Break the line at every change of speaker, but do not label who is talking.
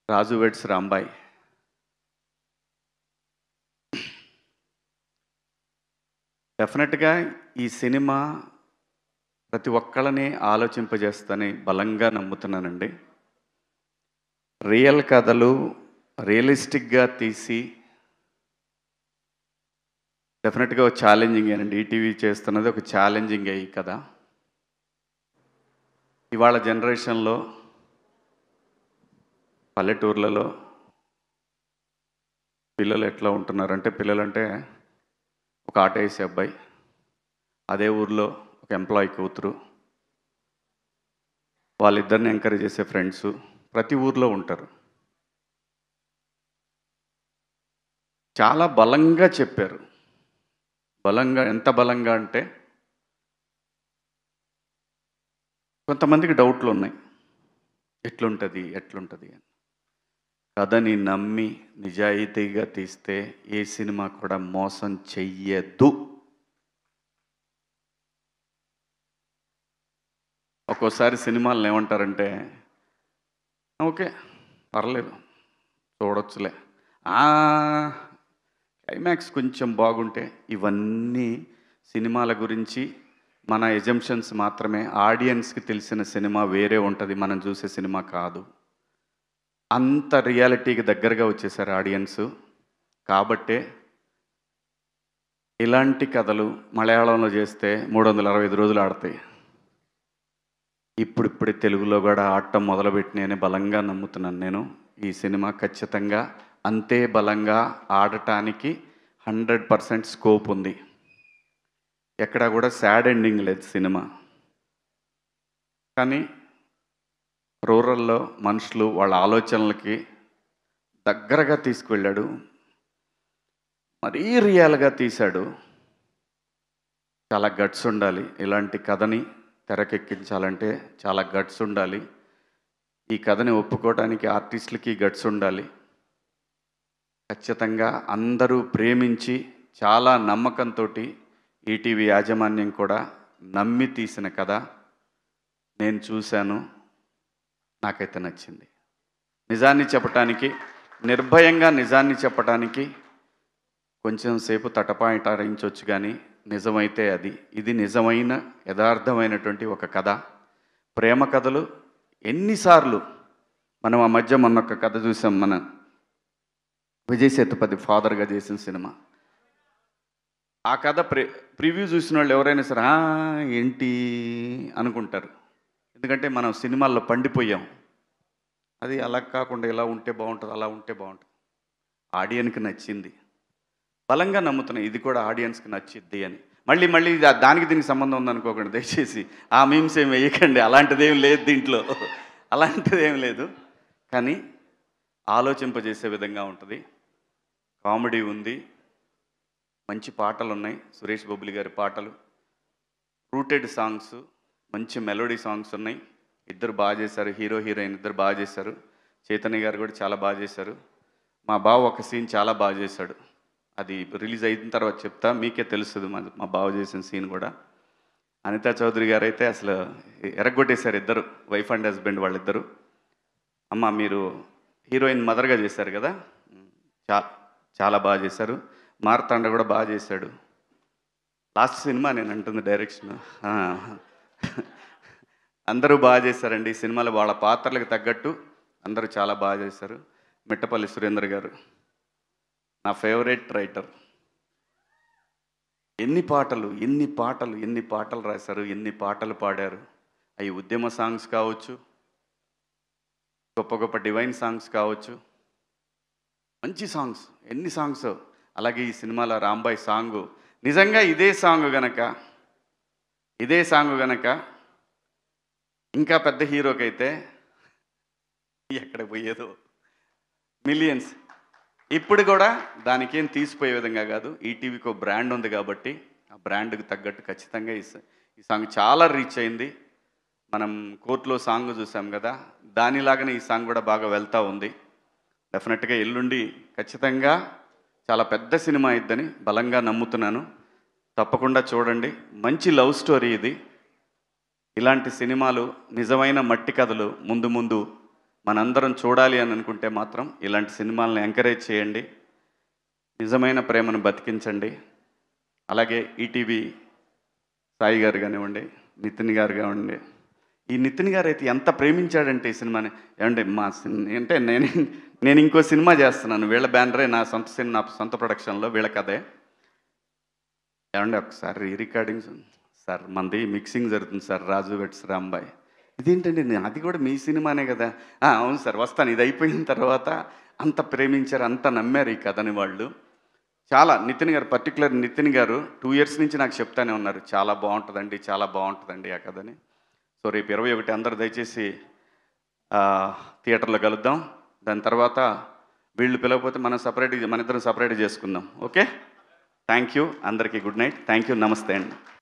రాజు weds Rambai. డెఫినెట్గా ఈ cinema ప్రతి ఒక్కళ్ళని ఆలోచింపజేస్తని బలంగా నమ్ముతున్నానండి. రియల్ కథలు రియలిస్టిక్గా తీసి డెఫినెట్గా ఒక ఛాలెంజింగ్ అండి. ఈటీవీ చేస్తున్నది ఒక ఛాలెంజింగ్ ఈ కథ. ఇవాళ జనరేషన్లో పల్లెటూర్లలో పిల్లలు ఎట్లా ఉంటున్నారంటే, పిల్లలంటే ఒక ఆటో వేసే అబ్బాయి, అదే ఊర్లో ఒక ఎంప్లాయీ కూతురు, వాళ్ళిద్దరిని ఎంకరేజ్ చేసే ఫ్రెండ్స్ ప్రతి ఊర్లో ఉంటారు. చాలా బలంగా చెప్పారు. బలంగా, ఎంత బలంగా అంటే కొంతమందికి డౌట్లు ఉన్నాయి, ఎట్లుంటుంది అని. కథని నమ్మి నిజాయితీగా తీస్తే ఏ సినిమా కూడా మోసం చెయ్యదు. ఒక్కోసారి సినిమాలను ఏమంటారంటే, ఓకే పర్లేదు చూడొచ్చులే, క్లైమాక్స్ కొంచెం బాగుంటే. ఇవన్నీ సినిమాల గురించి మన ఎజంప్షన్స్ మాత్రమే. ఆడియన్స్కి తెలిసిన సినిమా వేరే ఉంటుంది, మనం చూసే సినిమా కాదు. అంత రియాలిటీకి దగ్గరగా వచ్చేసారు ఆడియన్స్. కాబట్టే ఇలాంటి కథలు మలయాళంలో చేస్తే 365 రోజులు ఆడతాయి. ఇప్పుడిప్పుడే తెలుగులో కూడా ఆడటం మొదలుపెట్టినాయని బలంగా నమ్ముతున్నాను నేను. ఈ సినిమా ఖచ్చితంగా అంతే బలంగా ఆడటానికి 100% స్కోప్ ఉంది. ఎక్కడా కూడా సాడ్ ఎండింగ్ లేదు సినిమా. కానీ రూరల్లో మనుషులు వాళ్ళ ఆలోచనలకి దగ్గరగా తీసుకువెళ్ళాడు, మరీ రియల్గా తీశాడు. చాలా గట్స్ ఉండాలి ఇలాంటి కథని తెరకెక్కించాలంటే, చాలా గట్స్ ఉండాలి. ఈ కథని ఒప్పుకోవడానికి ఆర్టిస్టులకి గట్స్ ఉండాలి. ఖచ్చితంగా అందరూ ప్రేమించి చాలా నమ్మకంతో ఈటీవీ యాజమాన్యం కూడా నమ్మి తీసిన కథ. నేను చూశాను, నాకైతే నచ్చింది. నిజాన్ని చెప్పటానికి, నిర్భయంగా నిజాన్ని చెప్పటానికి కొంచెం సేపు తటపాయించవచ్చు, కానీ నిజమైతే ఇది నిజమైన యథార్థమైనటువంటి ఒక కథ. ప్రేమ కథలు ఎన్నిసార్లు మనం ఆ మధ్య మొన్నొక్క కథ చూసాం, మన విజయ్ సేతుపతి ఫాదర్గా చేసిన సినిమా. ఆ కథ ప్రివ్యూ చూసిన వాళ్ళు ఎవరైనా సరే ఏంటి అనుకుంటారు. ఎందుకంటే మనం సినిమాల్లో పండిపోయాం. అది అలా కాకుండా ఇలా ఉంటే బాగుంటుంది, అలా ఉంటే బాగుంటుంది. ఆడియన్స్కి నచ్చింది, బలంగా నమ్ముతున్నాయి ఇది కూడా ఆడియన్స్కి నచ్చిద్ది అని. మళ్ళీ దానికి దీనికి సంబంధం ఉందనుకోకండి దయచేసి. ఆ మీమ్స్ ఏమి వేయకండి, అలాంటిదేం లేదు దీంట్లో, అలాంటిదేం లేదు. కానీ ఆలోచింపజేసే విధంగా ఉంటుంది. కామెడీ ఉంది, మంచి పాటలు ఉన్నాయి, సురేష్ బొబ్బిలి గారి పాటలు, రూటెడ్ సాంగ్స్, మంచి మెలోడీ సాంగ్స్ ఉన్నాయి. ఇద్దరు బాగా చేశారు, హీరో హీరోయిన్ ఇద్దరు బాగా చేశారు. చైతన్య గారు కూడా చాలా బాగా చేశారు. మా బావ ఒక సీన్ చాలా బాగా చేశాడు, అది రిలీజ్ అయిన తర్వాత చెప్తా, మీకే తెలుస్తుంది మా బావ చేసిన సీన్ కూడా. అనితా చౌదరి గారు అయితే అసలు ఎరగొట్టేశారు, ఇద్దరు వైఫ్ అండ్ హస్బెండ్ వాళ్ళిద్దరు. అమ్మ మీరు హీరోయిన్ మదర్గా చేశారు కదా, చాలా బాగా చేశారు. మార్తాండ కూడా బాగా చేశాడు. లాస్ట్ సినిమా నేను అంటుంది డైరెక్షన్. అందరూ బాగా చేశారండి ఈ సినిమాలో, వాళ్ళ పాత్రలకు తగ్గట్టు అందరూ చాలా బాగా చేశారు. మిట్టపల్లి సురేందర్ గారు నా ఫేవరెట్ రైటర్. ఎన్ని పాటలు రాశారు, ఎన్ని పాటలు పాడారు. అవి ఉద్యమ సాంగ్స్ కావచ్చు, గొప్ప గొప్ప డివైన్ సాంగ్స్ కావచ్చు, మంచి సాంగ్స్, ఎన్ని సాంగ్స్. అలాగే ఈ సినిమాలో రాంబాయ్ సాంగు, నిజంగా ఇదే సాంగ్ గనక ఇంకా పెద్ద హీరోకైతే ఎక్కడ పోయేదో, మిలియన్స్. ఇప్పుడు కూడా దానికేం తీసిపోయే విధంగా కాదు. ఈటీవీకి ఒక బ్రాండ్ ఉంది కాబట్టి ఆ బ్రాండ్కి తగ్గట్టు ఖచ్చితంగా ఈ సాంగ్ చాలా రీచ్ అయింది. మనం కోర్టులో సాంగ్ చూసాం కదా, దానిలాగానే ఈ సాంగ్ కూడా బాగా వెళ్తూ ఉంది. డెఫినెట్గా ఎల్లుండి ఖచ్చితంగా చాలా పెద్ద సినిమా అయిద్దని బలంగా నమ్ముతున్నాను. తప్పకుండా చూడండి. మంచి లవ్ స్టోరీ ఇది. ఇలాంటి సినిమాలు, నిజమైన మట్టి కథలు ముందు మనందరం చూడాలి అని అనుకుంటే మాత్రం ఇలాంటి సినిమాలను ఎంకరేజ్ చేయండి, నిజమైన ప్రేమను బతికించండి. అలాగే ఈటీవీ సాయి గారు కానివ్వండి, నితిన్ గారు కానివ్వండి, ఈ నితిన్ గారు అయితే ఎంత ప్రేమించాడంటే ఈ సినిమాని. ఏమంటే అంటే నేను ఇంకో సినిమా చేస్తున్నాను, వీళ్ళ బ్యానరే, నా సొంత ప్రొడక్షన్లో వీళ్ళ కథే. ఏమంటే ఒకసారి రికార్డింగ్స్ సార్, మనది మిక్సింగ్ జరుగుతుంది సార్, రాజు వెట్స్ రాంబాయ్. ఇదేంటండి, అది కూడా మీ సినిమానే కదా. అవును సార్, వస్తాను, ఇది అయిపోయిన తర్వాత. అంత ప్రేమించారు, అంత నమ్మారు ఈ కథని వాళ్ళు. చాలా నితిన్ గారు, పర్టికులర్ నితిన్ గారు 2 years నుంచి నాకు చెప్తానే ఉన్నారు, చాలా బాగుంటుందండి, చాలా బాగుంటుందండి ఆ కథని. సో రేపు 21 అందరూ దయచేసి థియేటర్లో కలుద్దాం. దాని తర్వాత వీళ్ళు పిలవకపోతే మన ఇద్దరం సపరేట్గా చేసుకుందాం. ఓకే, థ్యాంక్ యూ అందరికీ. Good night. Thank you. నమస్తే అండి.